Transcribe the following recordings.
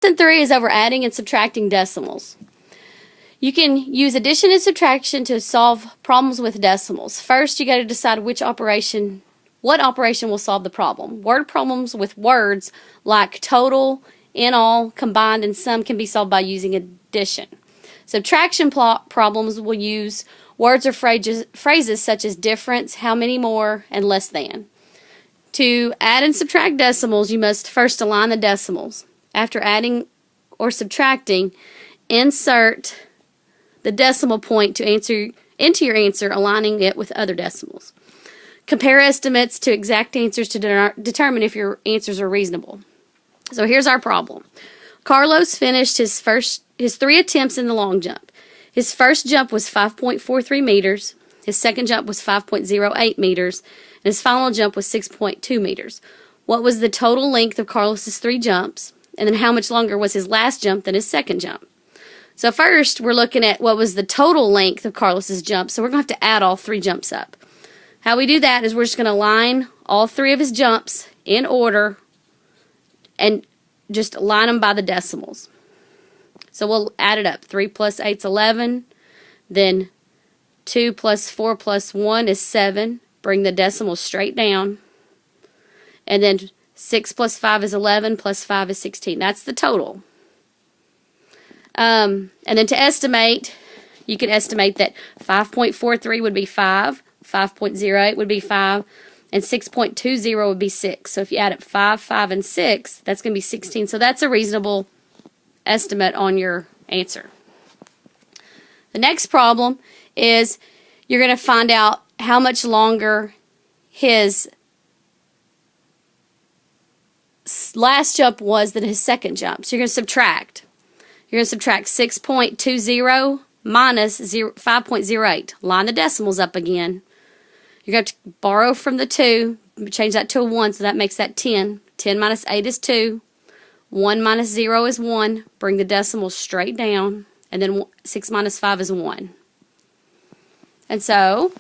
Lesson 3 is over adding and subtracting decimals. You can use addition and subtraction to solve problems with decimals. First, you got to decide what operation will solve the problem. Word problems with words like total, in all, combined, and sum can be solved by using addition. Subtraction problems will use words or phrases such as difference, how many more, and less than. To add and subtract decimals, you must first align the decimals. After adding or subtracting, insert the decimal point into your answer, aligning it with other decimals. Compare estimates to exact answers to determine if your answers are reasonable. So here's our problem. Carlos finished his 3 attempts in the long jump. His first jump was 5.43 meters, his second jump was 5.08 meters, and his final jump was 6.2 meters. What was the total length of Carlos's 3 jumps? And then how much longer was his last jump than his second jump? So first, we're looking at what was the total length of Carlos's jump, so we're going to have to add all 3 jumps up. How we do that is we're just going to line all 3 of his jumps in order and just line them by the decimals. So we'll add it up. 3 plus 8 is 11. Then 2 plus 4 plus 1 is 7. Bring the decimals straight down. And then 6 plus 5 is 11, plus 5 is 16. That's the total. And then to estimate, you can estimate that 5.43 would be 5, 5.08 would be 5, and 6.20 would be 6. So if you add up 5, 5, and 6, that's going to be 16. So that's a reasonable estimate on your answer. The next problem is you're going to find out how much longer his last jump was than his second jump. So you're going to subtract. You're going to subtract 6.20 minus 5.08. Line the decimals up again. You're going to borrow from the 2, change that to a 1, so that makes that 10. 10 minus 8 is 2. 1 minus 0 is 1. Bring the decimals straight down. And then 6 minus 5 is 1. And so,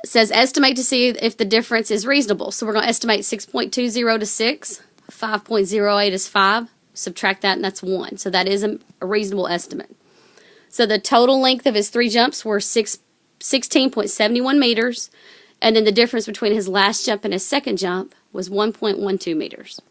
it says estimate to see if the difference is reasonable. So we're going to estimate 6.20 to 6. 5.08 is 5. Subtract that, and that's 1. So that is a reasonable estimate. So the total length of his 3 jumps were 16.71 meters, and then the difference between his last jump and his second jump was 1.12 meters.